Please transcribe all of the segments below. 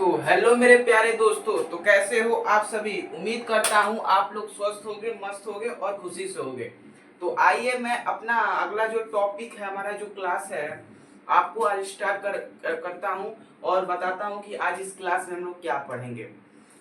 तो हेलो मेरे प्यारे दोस्तों, तो कैसे हो आप सभी। उम्मीद करता हूँ आप लोग स्वस्थ होगे, मस्त होगे और खुशी से होगे। तो आइए मैं अपना अगला जो टॉपिक है, हमारा जो क्लास है, आपको आज स्टार्ट करता हूँ और बताता हूँ कि आज इस क्लास में हम लोग क्या पढ़ेंगे।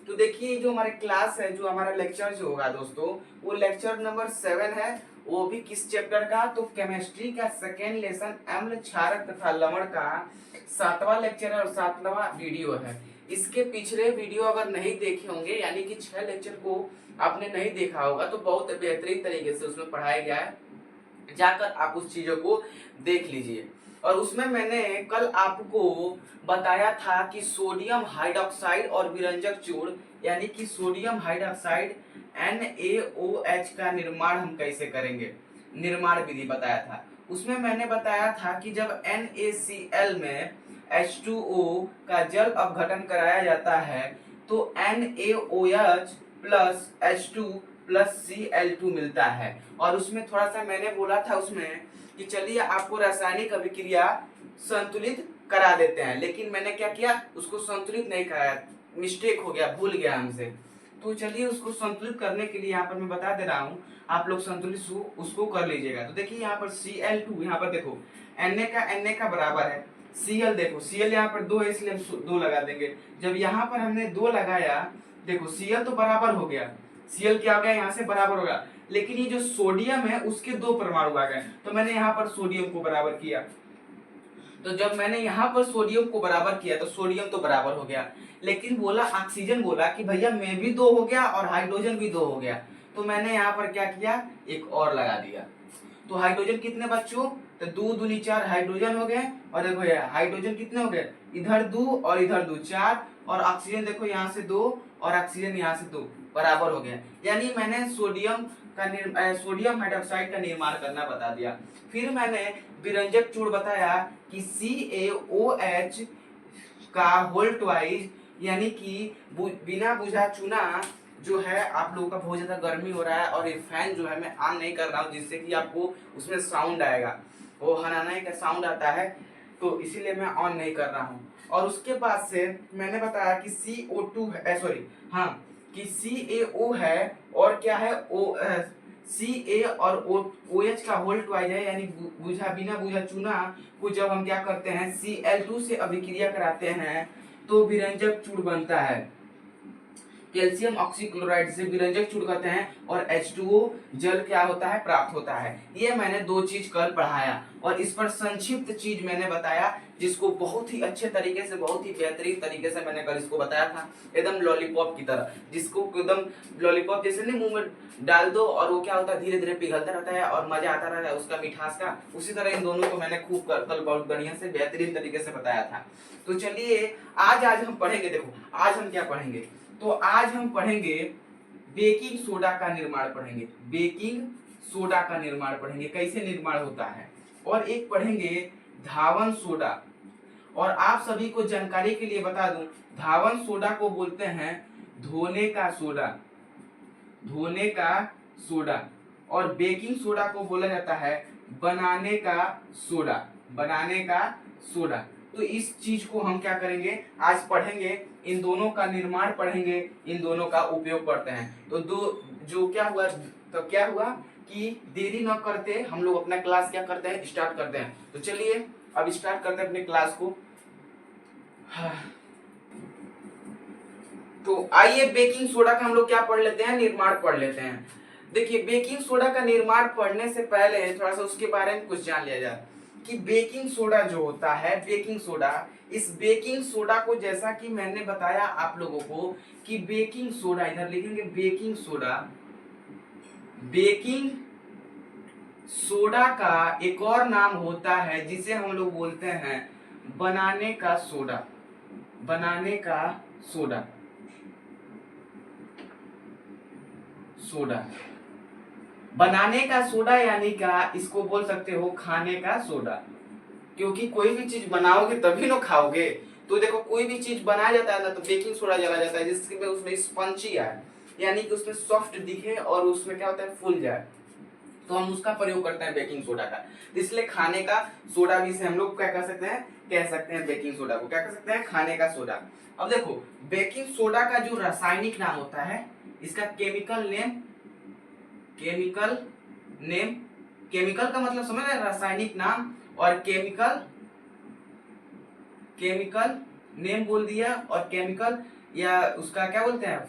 तो देखिए, जो हमारे क्लास है, जो हमारा लेक्चर जो होगा दोस्तों, वो लेक्चर नंबर 7 है। वो भी किस चैप्टर का? तो केमिस्ट्री का सेकेंड लेसन अम्ल क्षारक तथा लवण का 7वां लेक्चर और 7वां वीडियो है। इसके पिछले वीडियो अगर नहीं देखे होंगे, यानी कि 6 लेक्चर को आपने नहीं देखा होगा, तो बहुत बेहतरीन तरीके से उसमें पढ़ाया गया है। जाकर आप उस चीजों को देख लीजिए। और उसमें मैंने कल आपको बताया था कि सोडियम हाइड्रोक्साइड और विरंजक चूर्ण, यानी कि सोडियम हाइड्रोक्साइड NaOH का निर्माण हम कैसे करेंगे, निर्माण विधि बताया था। उसमें मैंने बताया था कि जब NaCl में H2O का जल अपघटन कराया जाता है तो NaOH plus H2 plus Cl2 मिलता है। और उसमें थोड़ा सा मैंने बोला था उसमें कि चलिए आपको रासायनिक अभिक्रिया संतुलित करा देते हैं, लेकिन मैंने क्या किया, उसको संतुलित नहीं कराया, मिस्टेक हो गया, भूल गया हमसे। तो चलिए उसको संतुलित करने के लिए यहाँ पर मैं बता दे रहा हूँ, आप लोग संतुलित उसको कर लीजिएगा। तो देखिए यहाँ पर Cl2, यहाँ पर देखो Na का बराबर है, Cl देखो Cl यहाँ पर 2 है इसलिए हम 2 लगा देंगे। जब यहाँ पर हमने 2 लगाया, देखो Cl तो बराबर हो गया, Cl क्या हो गया, यहाँ से बराबर होगा, लेकिन ये जो सोडियम है उसके 2 परमाणु आ गए, तो मैंने यहाँ पर सोडियम को बराबर किया। तो जब मैंने यहाँ पर सोडियम को बराबर किया तो सोडियम तो बराबर हो गया, लेकिन बोला ऑक्सीजन, बोला कि भैया मैं भी 2 हो गया और हाइड्रोजन भी 2 हो गया। तो मैंने यहाँ पर क्या किया, एक और लगा दिया। तो हाइड्रोजन कितने बच्चों, तो 2 दूनी 4 हाइड्रोजन हो गए। और देखो यार हाइड्रोजन कितने हो गए, इधर 2 और इधर 2 4, और ऑक्सीजन देखो यहाँ से 2 और ऑक्सीजन यहाँ से 2, बराबर हो गया। यानी मैंने सोडियम हाइड्रोक्साइड का निर्माण करना बता दिया। फिर मैंने विरंजक चूर्ण बताया कि CaOH का होल ट्वाइस, यानी कि बिना बुझा चूना जो है, आप लोगों का बहुत ज्यादा गर्मी हो रहा है और ये फैन जो है मैं ऑन नहीं कर रहा हूँ, जिससे कि आपको उसमें साउंड आएगा, वो हनाने का साउंड आता है, तो इसीलिए मैं ऑन नहीं कर रहा हूँ। और उसके बाद से मैंने बताया कि CO2 है, सॉरी हाँ, कि CaO है और क्या है, Ca और OH का होल ट्वाइस है, यानी बिना बुझा चूना को जब हम क्या करते हैं Cl2 से अभिक्रिया कराते हैं तो विरंजक चूर्ण बनता है। कैल्शियम ऑक्सीक्लोराइड से विरंजक चूर्ण कहते हैं और H2O जल क्या होता है, प्राप्त होता है। ये मैंने 2 चीज कल पढ़ाया और इस पर संक्षिप्त चीज मैंने बताया, जिसको बहुत ही अच्छे तरीके से, बहुत ही बेहतरीन तरीके से मैंने कल इसको बताया था, एकदम लॉलीपॉप की तरह, जिसको एकदम लॉलीपॉप जैसे नहीं मुंह में डाल दो और वो क्या होता है, धीरे धीरे पिघलता रहता है और मजा आता रहता है उसका मिठास का, उसी तरह इन दोनों को मैंने खूब कल बहुत बढ़िया से बेहतरीन तरीके से बताया था। तो चलिए आज हम पढ़ेंगे, देखो आज हम क्या पढ़ेंगे, तो आज हम पढ़ेंगे बेकिंग सोडा का निर्माण पढ़ेंगे, बेकिंग सोडा का निर्माण पढ़ेंगे, कैसे निर्माण होता है। और एक पढ़ेंगे धावन सोडा। और आप सभी को जानकारी के लिए बता दूं, धावन सोडा को बोलते हैं धोने का सोडा, धोने का सोडा। और बेकिंग सोडा को बोला जाता है बनाने का सोडा, बनाने का सोडा। तो इस चीज को हम क्या करेंगे, आज पढ़ेंगे, इन दोनों का निर्माण पढ़ेंगे, इन दोनों का उपयोग करते हैं। तो दो जो क्या हुआ, तो क्या हुआ कि देरी न करते हम लोग अपना क्लास क्या करते हैं, स्टार्ट करते हैं। तो चलिए अब स्टार्ट करते हैं अपने क्लास को। तो आइए बेकिंग सोडा का हम लोग क्या पढ़ लेते हैं, निर्माण पढ़ लेते हैं। देखिए बेकिंग सोडा का निर्माण पढ़ने से पहले थोड़ा सा उसके बारे में कुछ जान लिया जाए कि बेकिंग सोडा जो होता है, बेकिंग सोडा, इस बेकिंग सोडा को जैसा कि मैंने बताया आप लोगों को कि बेकिंग सोडा, इधर लिखेंगे बेकिंग सोडा, बेकिंग सोडा का एक और नाम होता है जिसे हम लोग बोलते हैं बनाने का सोडा, बनाने का सोडा, सोडा, बनाने का सोडा, यानी क्या, इसको बोल सकते हो खाने का सोडा, क्योंकि कोई भी चीज बनाओगे तभी ना खाओगे। तो देखो कोई भी चीज बनाया जाता है ना तो बेकिंग सोडा डाला जाता है, जिससे उसमें स्पंची आए, यानी कि उसमें सॉफ्ट दिखे और उसमें क्या होता है, फूल जाए। तो हम उसका प्रयोग करते हैं बेकिंग सोडा का। इसलिए खाने का सोडा भी से हम लोग क्या कर सकते हैं, कह सकते हैं बेकिंग सोडा को क्या कर सकते हैं, खाने का सोडा। अब देखो बेकिंग सोडा का जो रासायनिक नाम होता है, इसका केमिकल नेम, केमिकल का मतलब समझ रहे, रासायनिक नाम, और केमिकल नेम बोल दिया, और केमिकल या उसका क्या बोलते हैं,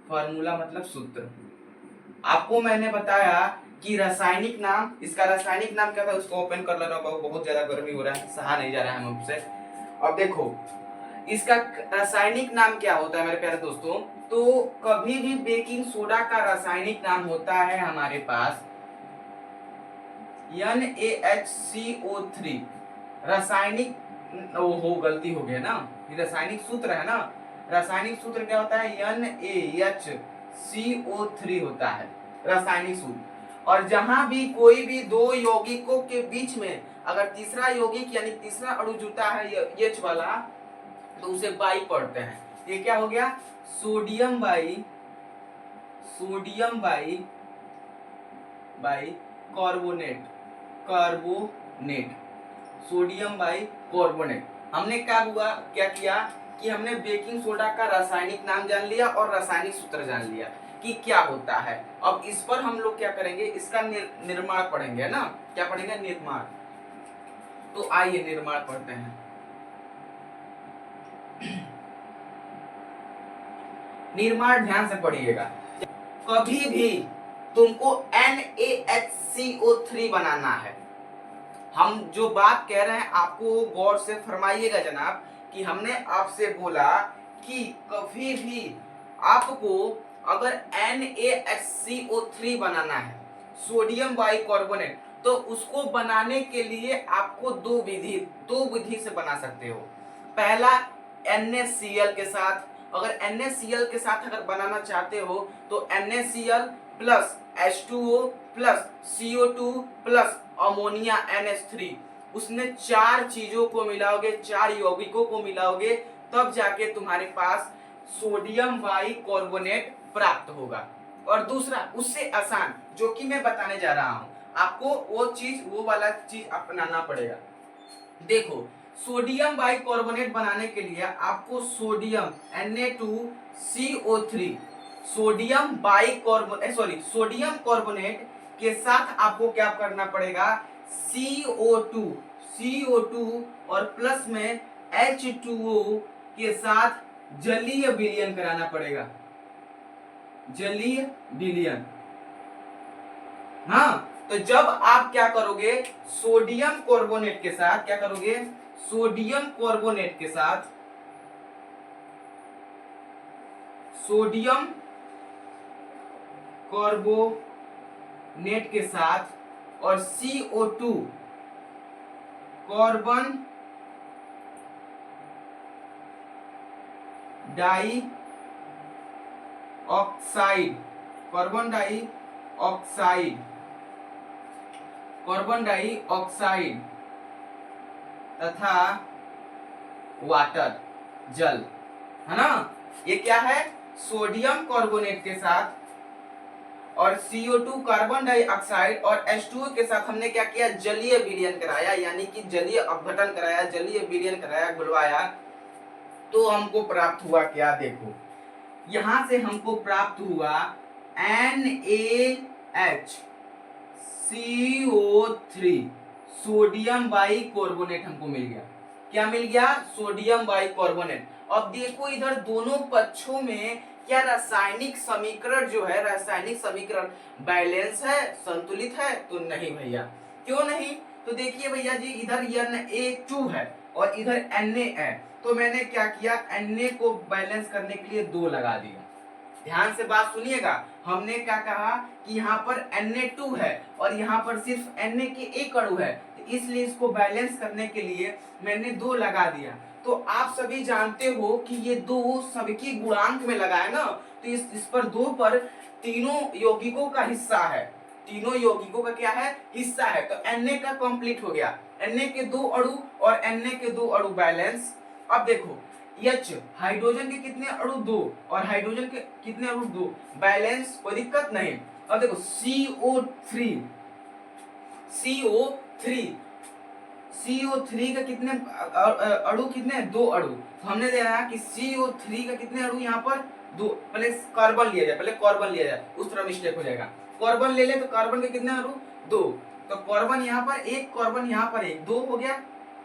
फार्मूला मतलब सूत्र। आपको मैंने बताया कि रासायनिक नाम, इसका रासायनिक नाम क्या था, उसको ओपन कर लेना, बहुत ज्यादा गर्मी हो रहा है, सहा नहीं जा रहा है हमसे। अब देखो इसका रासायनिक नाम क्या होता है मेरे प्यारे दोस्तों, तो कभी भी बेकिंग सोडा का रासायनिक नाम होता है हमारे पास NaHCO3। रासायनिक, हो गलती हो गया ना, ये रासायनिक सूत्र है ना, रासायनिक सूत्र क्या होता है, NaHCO3 होता है रासायनिक सूत्र। और जहां भी कोई भी दो यौगिकों के बीच में अगर तीसरा यौगिक यानी तीसरा अणु जुड़ता है H वाला, तो उसे बाई पढ़ते हैं। ये क्या हो गया, sodium by carbonate, sodium by carbonate. हमने क्या किया कि हमने बेकिंग सोडा का रासायनिक नाम जान लिया और रासायनिक सूत्र जान लिया कि क्या होता है। अब इस पर हम लोग क्या करेंगे, इसका निर्माण पढ़ेंगे ना, क्या पढ़ेंगे, निर्माण। तो आइए निर्माण पढ़ते हैं। निर्माण ध्यान से पढ़िएगा। कभी भी तुमको NaHCO3 बनाना है, हम जो बात कह रहे हैं आपको गौर से फरमाइएगा जनाब, कि हमने आपसे बोला कि कभी भी आपको अगर NaHCO3 बनाना है, सोडियम बाइकार्बोनेट, तो उसको बनाने के लिए आपको दो विधि से बना सकते हो। पहला NaCl के साथ, अगर NaCl के साथ अगर बनाना चाहते हो तो NaCl plus H2O plus CO2 plus ammonia NH3, उसमें चार चीजों को मिलाओगे, चार यौगिकों को मिलाओगे, तब जाके तुम्हारे पास सोडियम बाइकार्बोनेट प्राप्त होगा। और दूसरा उससे आसान जो कि मैं बताने जा रहा हूं, आपको वो वाला चीज अपनाना पड़ेगा। देखो सोडियम बाइकार्बोनेट बनाने के लिए आपको सोडियम Na2CO3, सोडियम कार्बोनेट के साथ आपको क्या करना पड़ेगा, CO2 और प्लस में H2O के साथ जलीय विलयन कराना पड़ेगा, जलीय विलयन। हाँ, तो जब आप क्या करोगे, सोडियम कार्बोनेट के साथ क्या करोगे, सोडियम कार्बोनेट के साथ और CO2 कार्बन डाइऑक्साइड तथा वाटर, जल, है ना। ये क्या है, सोडियम कार्बोनेट के साथ और CO2 कार्बन डाइऑक्साइड और H2O के साथ हमने क्या किया, जलीय विलयन कराया, यानी कि जलीय अपघटन कराया, जलीय विलयन कराया, घुलवाया। तो हमको प्राप्त हुआ क्या, देखो यहां से हमको प्राप्त हुआ NaHCO3, सोडियम बाइकार्बोनेट हमको मिल गया। क्या मिल गया, सोडियम बाइकार्बोनेट। अब देखो इधर दोनों पक्षों में क्या रासायनिक समीकरण जो है, रासायनिक समीकरण बैलेंस है, संतुलित है, तो नहीं भैया। क्यों नहीं, तो देखिए भैया जी, इधर Na2 है और इधर Na है, तो मैंने क्या किया, Na को बैलेंस करने के लिए 2 लगा दिया। ध्यान से बात सुनिएगा, हमने क्या कहा कि यहाँ पर Na2 है और यहाँ पर सिर्फ Na के एक अणु है, तो इसलिए इसको बैलेंस करने के लिए मैंने 2 लगा दिया। तो आप सभी जानते हो कि ये 2 सबकी गुणांक में लगा है ना, तो इस पर 2 पर तीनों यौगिकों का हिस्सा है, तीनों यौगिकों का क्या है, हिस्सा है। तो Na का कंप्लीट हो गया, Na के 2 अणु और Na के 2 अणु बैलेंस। अब देखो H हाइड्रोजन के कितने अणु? 2, और हाइड्रोजन के कितने अणु? 2, बैलेंस, कोई दिक्कत नहीं। अब देखो CO3 CO3 का कितने अणु? कितने? 2 अणु। तो हमने देखा कि CO3 का कितने अणु यहाँ पर? 2। पहले कार्बन लिया जाए, पहले कार्बन लिया जाए, उस तरह मिस्टेक हो जाएगा। कार्बन ले ले तो कार्बन के कितने अणु? 2। तो कार्बन यहाँ पर 1, कार्बन यहाँ पर 1, 2 हो गया,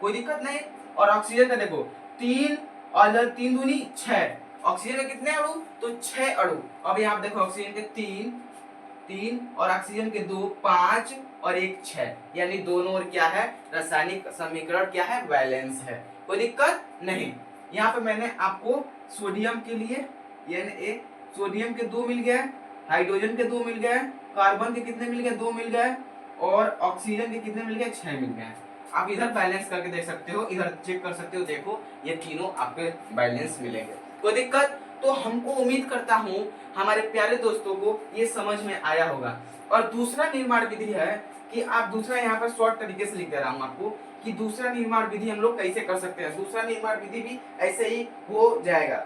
कोई दिक्कत नहीं। और ऑक्सीजन का देखो 3 और 3 दूनी 6, ऑक्सीजन के कितने अणु? तो 6 अणु। अब यहाँ देखो ऑक्सीजन के 3 और ऑक्सीजन के 2, 5 और 1, 6, यानी दोनों और क्या है? रासायनिक समीकरण क्या है? बैलेंस है, कोई दिक्कत नहीं। यहाँ पे मैंने आपको सोडियम के लिए Na, सोडियम के 2 मिल गए, हाइड्रोजन के 2 मिल गए, कार्बन के कितने मिल गए? 2 मिल गए, और ऑक्सीजन के कितने मिल गए? 6 मिल गए। आप इधर बैलेंस करके देख सकते हो, इधर चेक कर सकते हो, देखो ये तीनों आपके बैलेंस मिलेंगे, कोई दिक्कत। तो हमको उम्मीद करता हूँ हमारे प्यारे दोस्तों को ये समझ में आया होगा। और दूसरा निर्माण विधि है कि आप दूसरा यहाँ पर शॉर्ट तरीके से लिख दे रहा हूँ आपको कि दूसरा निर्माण विधि हम लोग कैसे कर सकते हैं। दूसरा निर्माण विधि भी ऐसे ही हो जाएगा।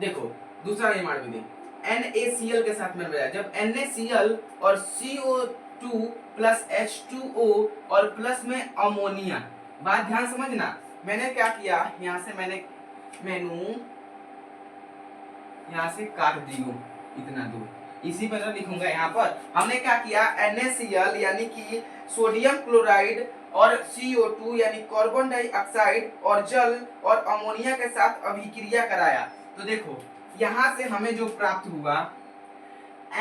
देखो दूसरा निर्माण विधि NaCl के साथ में बनाया। जब NaCl और CO2 प्लस H2O और प्लस में अमोनिया, बात ध्यान समझना। मैंने क्या किया, यहाँ से मैंने मेनू यहाँ से काट दी हूँ इतना दूर, इसी पर लिखूंगा। यहाँ पर हमने क्या किया, NaCl यानी कि सोडियम क्लोराइड और CO2 यानी कार्बन डाइऑक्साइड और जल और अमोनिया के साथ अभिक्रिया कराया। तो देखो यहाँ से हमें जो प्राप्त हुआ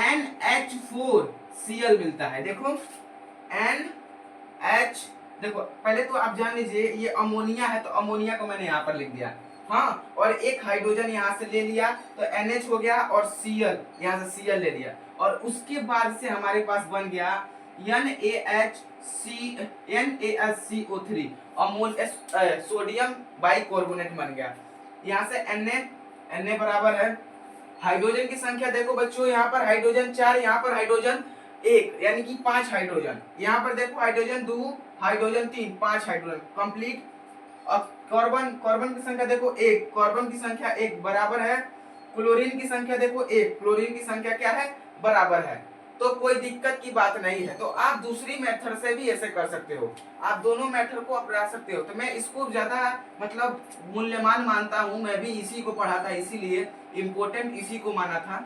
NH4Cl मिलता है। देखो NH, देखो पहले तो आप जान लीजिए ये अमोनिया है, तो अमोनिया को मैंने यहाँ पर लिख दिया, हाँ, और एक हाइड्रोजन यहाँ से ले लिया तो NH हो गया, और Cl यहाँ से Cl ले लिया, और उसके बाद से हमारे पास बन गया NaCO3 सोडियम बाइकार्बोनेट बन गया। यहाँ से Na बराबर है, हाइड्रोजन की संख्या देखो बच्चों, यहाँ पर हाइड्रोजन 4, यहाँ पर हाइड्रोजन 1, यानी कि 5 हाइड्रोजन। यहाँ पर देखो हाइड्रोजन 2, हाइड्रोजन 3, 5 हाइड्रोजन कंप्लीट। अब कार्बन की संख्या देखो 1, कार्बन की संख्या 1 बराबर है, क्लोरीन की संख्या देखो 1, क्लोरीन की संख्या क्या है? बराबर है। तो कोई दिक्कत की बात नहीं है। तो आप दूसरी मेथड से भी ऐसे कर सकते हो, आप दोनों मेथड को अपना सकते हो। तो मैं इसको ज्यादा मतलब मूल्यवान मानता हूँ, मैं भी इसी को पढ़ा था, इसीलिए इम्पोर्टेंट इसी को माना था।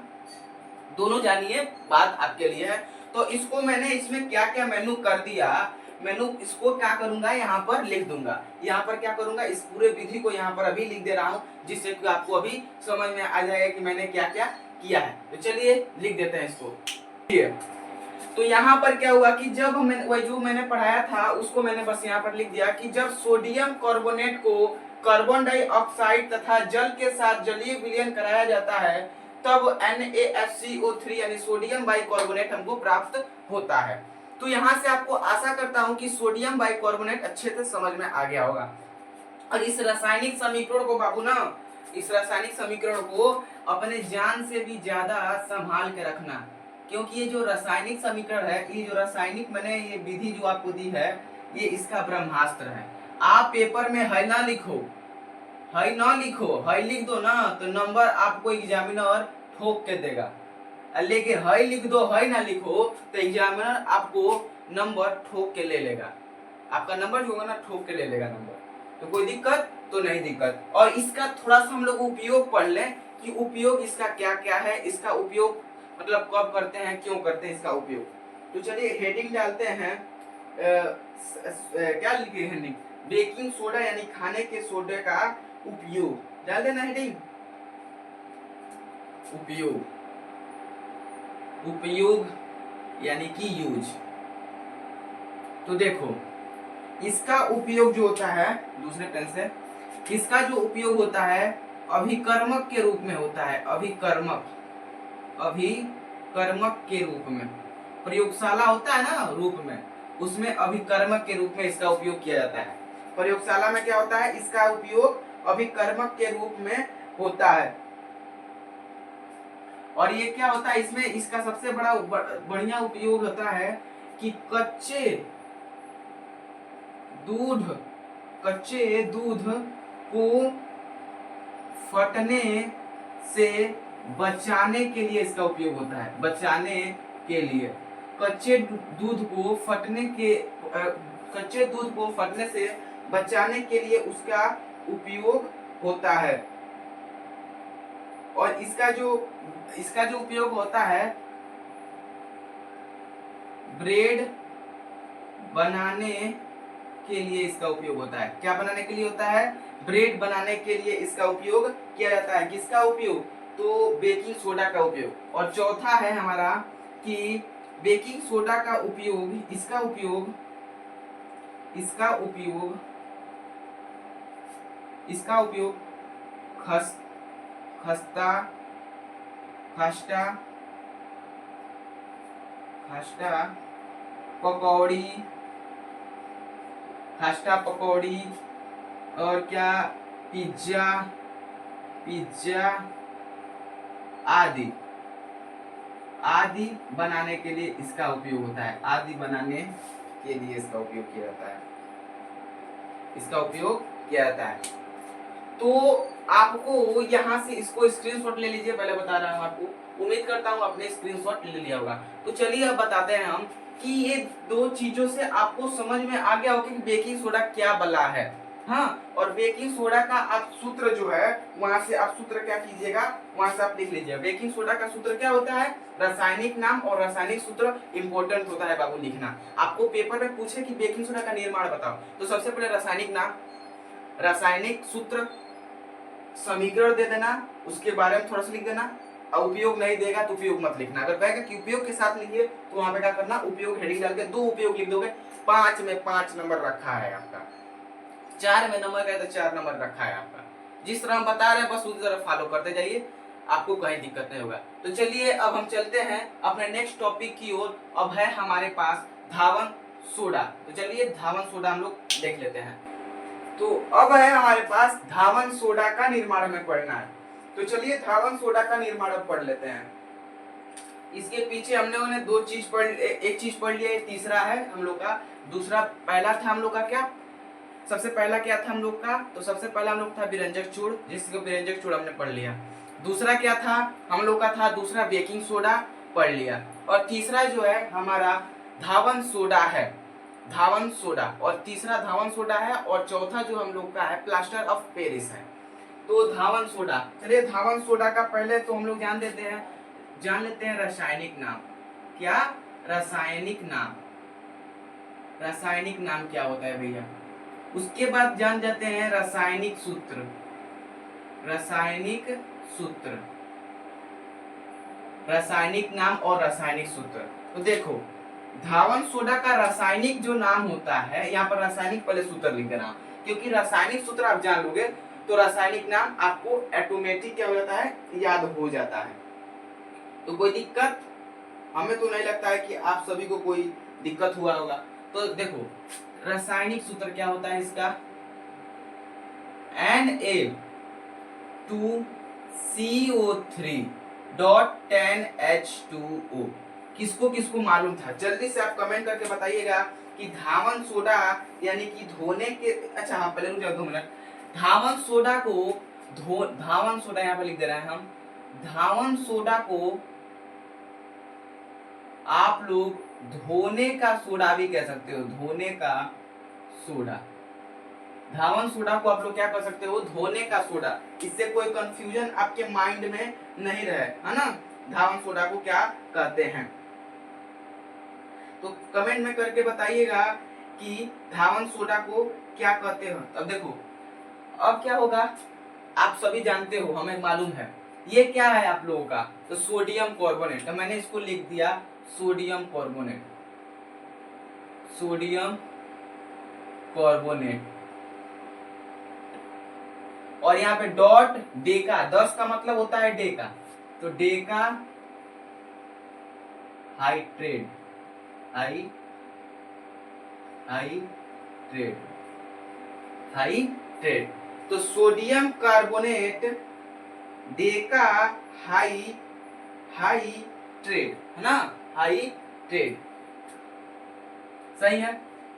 दोनों जानिए, बात आपके लिए है। तो इसको मैंने इसमें क्या क्या मेनू कर दिया, मेनू इसको क्या करूंगा यहाँ पर लिख दूंगा। यहाँ पर क्या करूंगा, इस पूरे विधि को यहाँ पर अभी लिख दे रहा हूँ, जिससे कि आपको अभी समझ में आ जाएगा कि मैंने क्या क्या किया है। तो चलिए लिख देते हैं इसको। तो यहाँ पर क्या हुआ कि जब वही जो मैंने पढ़ाया था उसको मैंने बस यहाँ पर लिख दिया कि जब सोडियम कार्बोनेट को कार्बन डाइऑक्साइड तथा जल के साथ जलीय विलयन कराया जाता है, तब NaFCO3 यानी सोडियम बाइकार्बोनेट हमको प्राप्त होता है। तो यहाँ से आपको आशा करता हूँ कि सोडियम बाइकार्बोनेट अच्छे से समझ में आ गया होगा। और इस रासायनिक समीकरण को बाबू ना, इस रासायनिक समीकरण को अपने जान से भी ज्यादा संभाल के रखना, क्योंकि ये जो रासायनिक समीकरण है, ये जो रासायनिक मैंने ये विधि जो आपको दी है, ये इसका ब्रह्मास्त्र है। आप पेपर में है ना लिखो, है ना लिखो, है लिख दो ना तो नंबर आपको एग्जामिनर ठोक के देगा। लेकिन है लिख दो, है ना लिखो तो एग्जामिनर आपको नंबर ठोक के ले लेगा, आपका नंबर जो होगा ना ठोक के ले लेगा नंबर। तो कोई दिक्कत तो नहीं दिक्कत। और इसका थोड़ा सा हम लोग उपयोग पढ़ लें कि उपयोग इसका क्या क्या है, इसका उपयोग मतलब कब करते हैं, क्यों करते हैं इसका उपयोग। तो चलिए हेडिंग डालते हैं, क्या लिखे हेडिंग, बेकिंग सोडा यानी खाने के सोडे का उपयोग डाल देना हेडिंग, उपयोग यानी कि यूज। तो देखो इसका उपयोग जो होता है, दूसरे पेन से, इसका जो उपयोग होता है अभिकर्मक के रूप में होता है, अभिकर्मक के रूप में। प्रयोगशाला होता है ना रूप में, उसमें अभिकर्मक के रूप में इसका उपयोग किया जाता है। प्रयोगशाला में क्या होता है, इसका उपयोग अभिकर्मक के रूप में होता है। और ये क्या होता है, इसमें इसका सबसे बड़ा बढ़िया उपयोग होता है कि कच्चे दूध को फटने से बचाने के लिए इसका उपयोग होता है, बचाने के लिए। कच्चे दूध को फटने से बचाने के लिए उसका उपयोग होता है। और इसका जो उपयोग होता है ब्रेड बनाने के लिए इसका उपयोग होता है। क्या बनाने के लिए होता है? ब्रेड बनाने के लिए इसका उपयोग किया जाता है। किसका उपयोग? तो बेकिंग सोडा का उपयोग। और चौथा है हमारा कि बेकिंग सोडा का उपयोग, इसका उपयोग खस्ता पकौड़ी और क्या पिज्जा आदि बनाने के लिए इसका उपयोग होता है। आदि बनाने के लिए इसका उपयोग किया जाता है। तो आपको यहाँ से इसको स्क्रीनशॉट ले लीजिए। पहले बता रहा हूँ आपको, उम्मीद करता हूँ आपने स्क्रीनशॉट ले लिया होगा। तो चलिए अब बताते हैं हम कि ये दो चीजों से आपको समझ में आ गया होगा कि बेकिंग सोडा क्या बला है। हाँ, और बेकिंग सोडा का आप सूत्र जो है वहां से आप सूत्र क्या कीजिएगा, वहां से आप लिख लीजिए। बेकिंग सोडा का सूत्र क्या होता है? रासायनिक नाम और रासायनिक सूत्र इंपॉर्टेंट होता है बाबू लिखना। आपको पेपर में पूछे कि बेकिंग सोडा का निर्माण बताओ, तो सबसे पहले रासायनिक नाम, रासायनिक सूत्र, समीकरण दे देना, उसके बारे में थोड़ा सा लिख देना। और उपयोग नहीं देगा तो उपयोग मत लिखना। अगर कहेगा कि उपयोग के साथ लिखिए तो वहां पे क्या करना, उपयोग हेडिंग डाल के 2 उपयोग लिख दोगे। 5 में 5 नंबर रखा है आपका, 4 में नंबर है तो 4 नंबर रखा है आपका। जिस तरह हम बता रहे हैं बस उसी तरह फॉलो करते जाइए, आपको कहीं दिक्कत नहीं होगा। तो चलिए अब हम चलते हैं अपने नेक्स्ट टॉपिक की ओर। अब है हमारे पास धावन सोडा। तो चलिए धावन सोडा हम लोग देख लेते हैं। तो अब है हमारे पास धावन सोडा का निर्माण हमें पढ़ना है। तो चलिए धावन सोडा का निर्माण अब पढ़ लेते हैं। इसके पीछे हम लोगों ने एक चीज पढ़ लिया, तीसरा है हम लोग का दूसरा। पहला था हम लोग का क्या, सबसे पहला क्या था हम लोग का? तो सबसे पहला हम लोग था विरंजक चूड़, जिसको विरंजक चूड़ हमने पढ़ लिया। दूसरा क्या था हम लोग का? था दूसरा बेकिंग सोडा, पढ़ लिया। और तीसरा जो है हमारा धावन सोडा है, धावन सोडा। और तीसरा धावन सोडा है। और चौथा जो हम लोग का है प्लास्टर ऑफ पेरिस है। तो धावन सोडा, चलिए धावन सोडा का पहले तो हम लोग जान लेते हैं रासायनिक नाम। क्या? रासायनिक नाम क्या होता है भैया? उसके बाद जान जाते हैं रासायनिक सूत्र। रासायनिक नाम और रासायनिक सूत्र। तो देखो धावन सोडा का रासायनिक जो नाम होता है, यहाँ पर रासायनिक पहले सूत्र लिख देना, क्योंकि रासायनिक सूत्र आप जान लोगे तो रासायनिक नाम आपको ऑटोमेटिक क्या हो जाता है, याद हो जाता है। तो कोई दिक्कत हमें तो नहीं लगता है कि आप सभी को कोई दिक्कत हुआ होगा। तो देखो रासायनिक सूत्र क्या होता है इसका, Na2CO3.10H2O। किसको किसको मालूम था? जल्दी से आप कमेंट करके बताइएगा कि धावन सोडा यानी कि धोने के, अच्छा हाँ पहले रुक जाओ 2 मिनट। धावन सोडा यहाँ पे लिख दे रहे हैं हम। धावन सोडा को आप लोग धोने का सोडा भी कह सकते हो, धोने का सोडा। धावन सोडा को आप लोग क्या कर सकते हो, धोने का सोडा। इससे कोई कंफ्यूजन आपके माइंड में नहीं रहे, है ना। धावन सोडा को क्या कहते हैं तो कमेंट में करके बताइएगा कि धावन सोडा को क्या कहते हैं। अब देखो अब क्या होगा, आप सभी जानते हो, हमें मालूम है ये क्या है आप लोगों का, तो सोडियम कार्बोनेट। तो मैंने इसको लिख दिया सोडियम कार्बोनेट। और यहाँ पे डॉट डेका, 10 का मतलब होता है डेका, तो डेका हाइड्रेट। तो सोडियम कार्बोनेट डेका हाइड्रेट, है ना, हाइड्रेट सही है,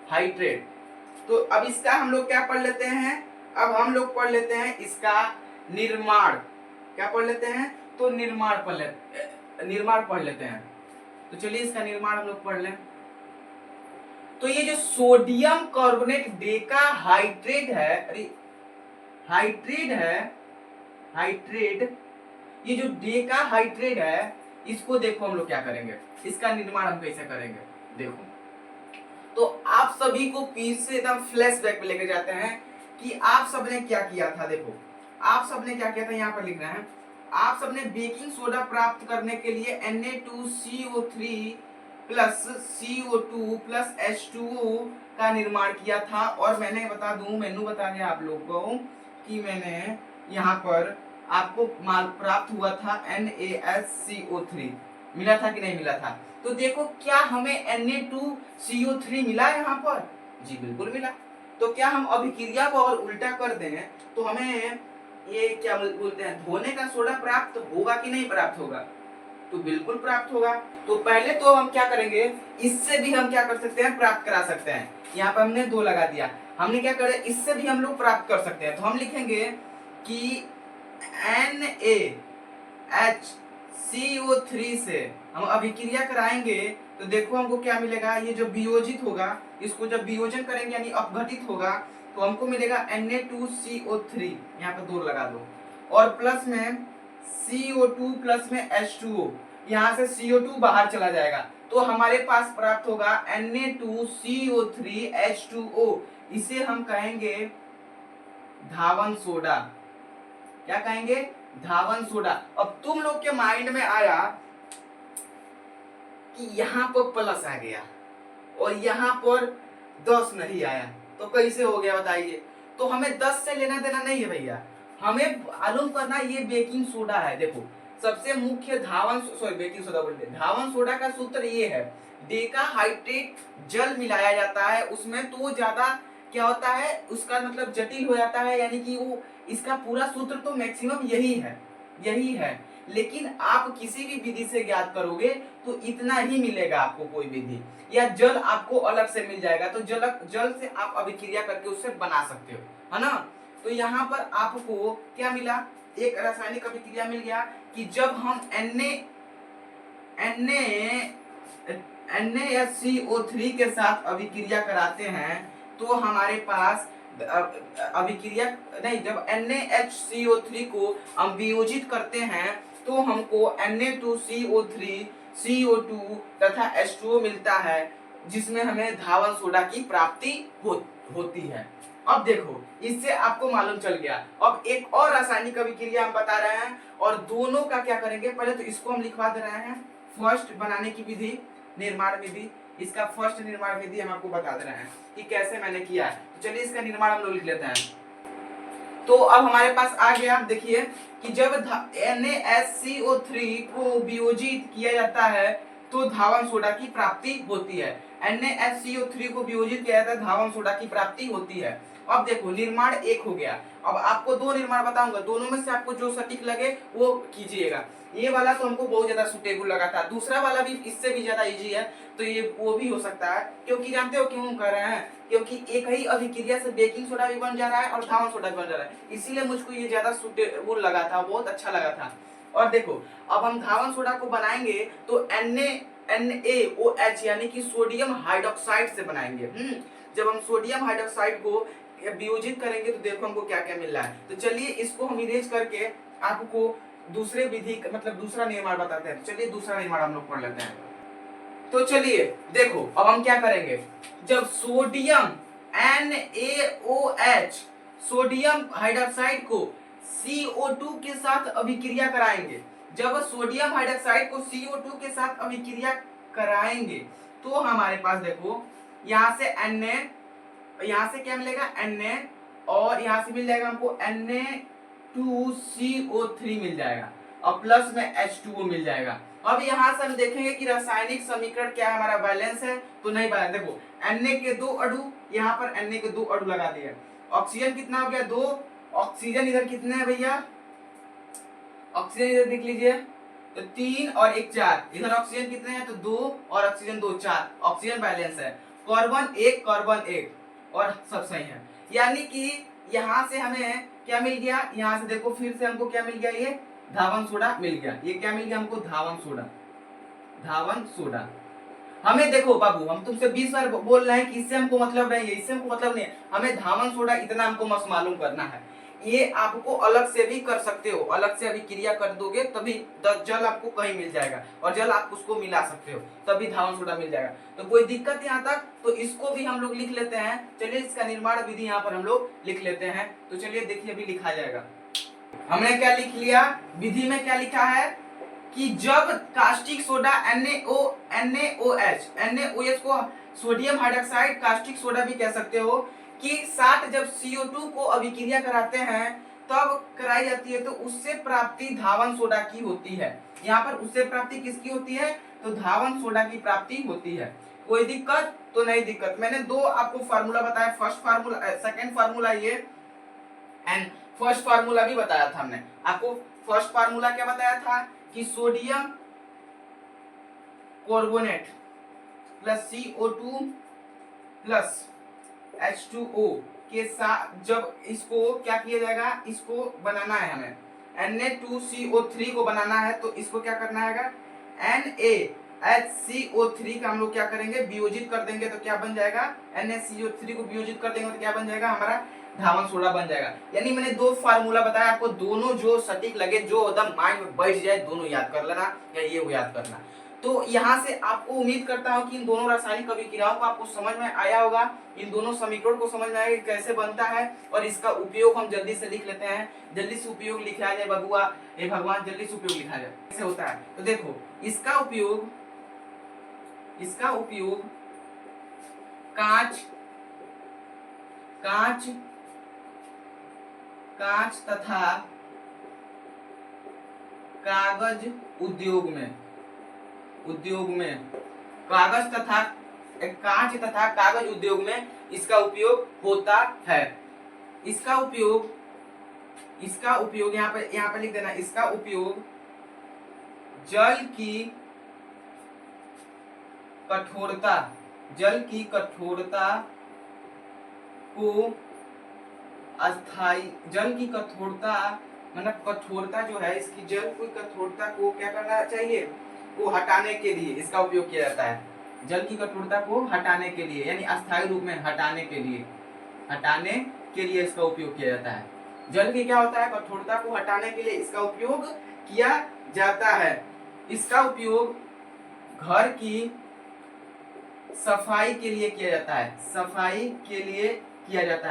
हाइड्रेट। तो अब इसका हम लोग क्या पढ़ लेते हैं, अब हम लोग पढ़ लेते हैं इसका निर्माण, क्या पढ़ लेते हैं, तो निर्माण पढ़ लेते हैं। तो चलिए इसका निर्माण हम लोग पढ़ लें। तो ये जो सोडियम कार्बोनेट डेकाहाइड्रेट है, अरे हाइड्रेट है, हाइड्रेट, ये जो डेकाहाइड्रेट है, इसको देखो हम लोग क्या करेंगे, इसका निर्माण हम कैसे करेंगे। देखो तो आप सभी को पीछे से एकदम फ्लैशबैक पे लेके जाते हैं कि आप सबने क्या किया था। देखो आप सबने क्या किया था, यहाँ पर लिख रहे हैं, आप सबने बेकिंग सोडा प्राप्त करने के लिए Na2CO3 plus CO2 plus H2O का निर्माण किया था। और मैंने बता दूं, मैंने बता दिया आप लोगों को कि मैंने यहाँ पर आपको माल प्राप्त हुआ था NaSCO3, मिला था कि नहीं मिला था। तो देखो क्या हमें Na2CO3 मिला यहाँ पर, जी बिल्कुल मिला। तो क्या हम अभिक्रिया को अगर उल्टा कर दें तो हमें ये क्या बोलते हैं, धोने का सोडा प्राप्त होगा कि नहीं प्राप्त होगा, तो बिल्कुल प्राप्त होगा। तो पहले तो हम क्या करेंगे, इससे भी हम क्या कर सकते हैं, प्राप्त करा सकते हैं। यहाँ पर हमने 2 लगा दिया, हमने क्या करे, इससे भी हम लोग प्राप्त कर सकते हैं। तो हम लिखेंगे कि NaHCO3 से हम अभिक्रिया कराएंगे तो देखो हमको क्या मिलेगा, ये जो वियोजित होगा, इसको जब वियोजन करेंगे यानी अपघटित होगा तो हमको मिलेगा Na2CO3, यहाँ पर 2 लगा दो, और प्लस में CO2 प्लस में H2O, यहाँ से CO2 बाहर चला जाएगा तो हमारे पास प्राप्त होगा Na2CO3 H2O। इसे हम कहेंगे धावन सोडा। क्या कहेंगे, धावन सोडा। अब तुम लोग के माइंड में आया कि यहाँ पर प्लस आ गया और यहाँ पर 10 नहीं आया, तो कैसे हो गया बताइए। तो हमें 10 से लेना देना नहीं है भैया, हमें मालूम करना ये बेकिंग सोडा है। देखो सबसे मुख्य बेकिंग सोडा बोलते हैं, धावन सोडा का सूत्र ये है, डेकाहाइड्रेट जल मिलाया जाता है उसमें तो ज्यादा क्या होता है, उसका मतलब जटिल हो जाता है, यानी कि वो इसका पूरा सूत्र तो मैक्सिमम यही है। लेकिन आप किसी भी विधि से ज्ञात करोगे तो इतना ही मिलेगा आपको, कोई विधि या जल आपको अलग से मिल जाएगा, तो जल से आप अभिक्रिया करके उससे बना सकते हो, है ना। तो यहाँ पर आपको क्या मिला, एक रासायनिक अभिक्रिया मिल गया कि जब हम NaSCO3 के साथ अभिक्रिया कराते हैं तो हमारे पास अभिक्रिया नहीं, जब NaHCO3 को हम वियोजित करते हैं तो हमको Na2CO3 CO2 तथा H2O मिलता है, जिसमें हमें धावन सोडा की प्राप्ति होती है। अब देखो इससे आपको मालूम चल गया। अब एक और रासायनिक अभिक्रिया हम बता रहे हैं और दोनों का क्या करेंगे, पहले तो इसको हम लिखवा दे रहे हैं, फर्स्ट बनाने की विधि, निर्माण विधि, इसका फर्स्ट निर्माण विधि हम आपको बता दे रहे हैं कि कैसे मैंने किया है। तो चलिए इसका निर्माण हम लोग लिख लेते हैं। तो अब हमारे पास आ गया, देखिए कि जब NaSCO3 को वियोजित किया जाता है तो धावन सोडा की प्राप्ति होती है। NaSCO3 को वियोजित किया जाता है, धावन सोडा की प्राप्ति होती है। अब देखो निर्माण 1 हो गया। अब आपको 2 निर्माण बताऊंगा, दोनों में से आपको जो सटीक लगे वो कीजिएगा। ये वाला तो हमको बहुत ज्यादा सुटेबल लगा था, दूसरा वाला भी इससे भी ज्यादा इजी है, तो ये वो भी हो सकता है। क्योंकि जानते हो क्यों कर रहे हैं, क्योंकि एक ही अभिक्रिया से बेकिंग सोडा भी बन जा रहा है और धावन सोडा भी बन जा रहा है, इसीलिए मुझको ये ज्यादा सुटेबल लगा था, बहुत अच्छा लगा था। और देखो अब हम धावन सोडा को बनाएंगे तो NaOH यानी कि सोडियम हाइड्रोक्साइड से बनाएंगे। जब हम सोडियम हाइड्रोक्साइड को वियोजित करेंगे तो देखो हमको क्या क्या मिल रहा है। तो चलिए इसको हम इरेज करके आपको दूसरे विधि मतलब दूसरा निर्माण बताते हैं। चलिए दूसरा निर्माण हम लोग पढ़ लेते हैं। तो चलिए देखो अब हम क्या करेंगे, जब सोडियम NaOH सोडियम हाइड्रोक्साइड को CO2 के साथ अभिक्रिया कराएंगे, जब सोडियम हाइड्रोक्साइड को CO2 के साथ अभिक्रिया कराएंगे तो हमारे पास देखो यहाँ से यहाँ से क्या मिलेगा Na, और यहाँ से मिल जाएगा हमको Na2CO3 मिल जाएगा और प्लस में H2O मिल जाएगा। अब यहाँ से हम देखेंगे कि रासायनिक समीकरण क्या है, हमारा बैलेंस है तो नहीं बैलेंस। देखो Na के 2 अणु, यहाँ पर Na के 2 अणु लगा दिए। ऑक्सीजन कितना हो गया, 2। ऑक्सीजन इधर कितने हैं भैया, ऑक्सीजन इधर देख लीजिए तो 3 और 1 4, इधर ऑक्सीजन कितने हैं तो 2 और ऑक्सीजन 2 4, ऑक्सीजन बैलेंस है। कार्बन 1 कार्बन 1 और सब सही है, यानी कि यहाँ से हमें क्या मिल गया, यहाँ से देखो फिर से हमको क्या मिल गया, ये धावन सोडा मिल गया। ये क्या मिल गया हमको, धावन सोडा। धावन सोडा हमें देखो बाबू, हम तुमसे 20 बार बोल रहे हैं कि इससे हमको मतलब नहीं है, इससे हमको मतलब नहीं है, हमें धावन सोडा इतना हमको मस्त मालूम करना है। ये आपको अलग से भी कर सकते हो, अलग से अभी क्रिया कर दोगे तभी जल आपको कहीं मिल जाएगा, और जल आप उसको मिला सकते हो तभी धावन सोडा मिल जाएगा। तो कोई दिक्कत यहाँ तक, तो इसको भी हम लोग लिख लेते हैं। चलिए इसका निर्माण विधि यहाँ पर हम लोग लिख लेते हैं। तो चलिए देखिए अभी लिखा जाएगा। हमने क्या लिख लिया, विधि में क्या लिखा है कि जब कास्टिक सोडा NaOH को सोडियम हाइड्रोक्साइड कास्टिक सोडा भी कह सकते हो, कि साथ जब CO2 को अभिक्रिया कराते हैं तब कराई जाती है, तो उससे प्राप्ति धावन सोडा की होती है। यहाँ पर उससे प्राप्ति किसकी होती है, तो धावन सोडा की प्राप्ति होती है। कोई दिक्कत तो नहीं दिक्कत। मैंने दो आपको फार्मूला बताया, फर्स्ट फार्मूला, सेकंड फार्मूला ये, एंड फर्स्ट फार्मूला भी बताया था हमने आपको। फर्स्ट फार्मूला क्या बताया था कि sodium carbonate plus CO2 plus H2O के साथ जब इसको क्या किया जाएगा, इसको बनाना है हमें Na2CO3 को बनाना है, तो इसको क्या करना है, NaHCO3 का हम लोग क्या करेंगे, वियोजित कर देंगे, तो क्या बन जाएगा, NaCO3 को वियोजित कर देंगे तो क्या बन जाएगा, हमारा धावन सोडा बन जाएगा। यानी मैंने दो फार्मूला बताया आपको, दोनों जो सटीक लगे, जो एकदम माइंड में बैठ जाए, दोनों याद कर लेना, या ये याद करना। तो यहाँ से आपको उम्मीद करता हूँ कि इन दोनों रासायनिक अभिक्रियाओं को आपको समझ में आया होगा, इन दोनों समीकरण को समझ में आएगा कैसे बनता है, और इसका उपयोग हम जल्दी से लिख लेते हैं। जल्दी से उपयोग लिखा जाए बबुआ, हे भगवान, जल्दी से उपयोग लिखा जाए कैसे होता है। तो देखो इसका उपयोग कांच तथा कागज उद्योग में कांच तथा कागज उद्योग में इसका उपयोग होता है। इसका उपयोग यहाँ पे लिख देना, इसका उपयोग जल की कठोरता को अस्थाई, जल की कठोरता मतलब कठोरता जो है इसकी, जल की कठोरता को क्या करना चाहिए, को हटाने के लिए इसका उपयोग किया जाता है। जल की कठोरता को हटाने के लिए, यानी अस्थायी रूप में हटाने के लिए इसका उपयोग किया जाता है। जल की क्या होता है, कठोरता को हटाने के लिए इसका उपयोग किया जाता है। इसका उपयोग घर की सफाई के लिए किया जाता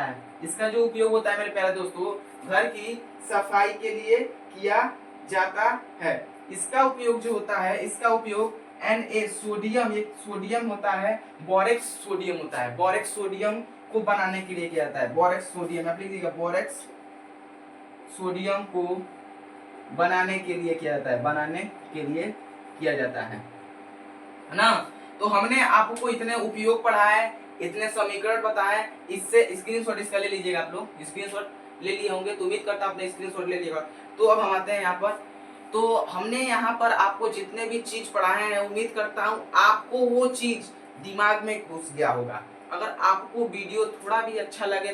है। इसका जो उपयोग होता है मेरे प्यारे दोस्तों, घर की सफाई के लिए किया जाता है। इसका उपयोग जो होता है, इसका उपयोग Na सोडियम, एक सोडियम होता है, बोरेक्स सोडियम होता है, बोरेक्स सोडियम को बनाने के लिए किया जाता है। बोरेक्स सोडियम आप लिख दीजिएगा, बोरेक्स सोडियम को बनाने के लिए किया जाता है ना। तो हमने आपको इतने उपयोग पढ़ाए, इतने समीकरण बताए, इससे स्क्रीनशॉट इसका ले लीजिएगा। आप लोग स्क्रीनशॉट ले लिए होंगे, तो उम्मीद करता हूं आपने स्क्रीनशॉट ले लिया। तो अब हम आते हैं यहाँ पर। तो हमने यहाँ पर आपको जितने भी चीज पढ़ाए हैं, उम्मीद करता हूँ आपको वो चीज दिमाग में घुस गया होगा। अगर आपको वीडियो थोड़ा भी अच्छा लगे,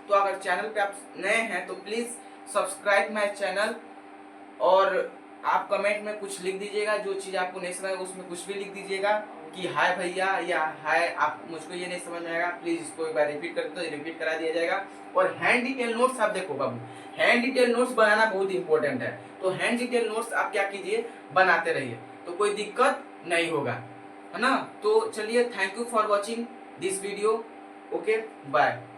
तो अगर चैनल पे आप नए हैं तो प्लीज सब्सक्राइब माय चैनल, और आप कमेंट में कुछ लिख दीजिएगा, जो चीज आपको नहीं समझ आएगा उसमें कुछ भी लिख दीजिएगा कि हाय भैया या हाय आप, मुझको ये नहीं समझ में आएगा, प्लीज इसको एक बार रिपीट कर दो, रिपीट करा दिया जाएगा। और हैंड डिटेल नोट्स आप देखो बाबू, हैंड डिटेल नोट्स बनाना बहुत इंपॉर्टेंट है, तो हैंड डिटेल नोट्स आप क्या कीजिए, बनाते रहिए, तो कोई दिक्कत नहीं होगा, है ना। तो चलिए, thank you for watching this video, okay bye.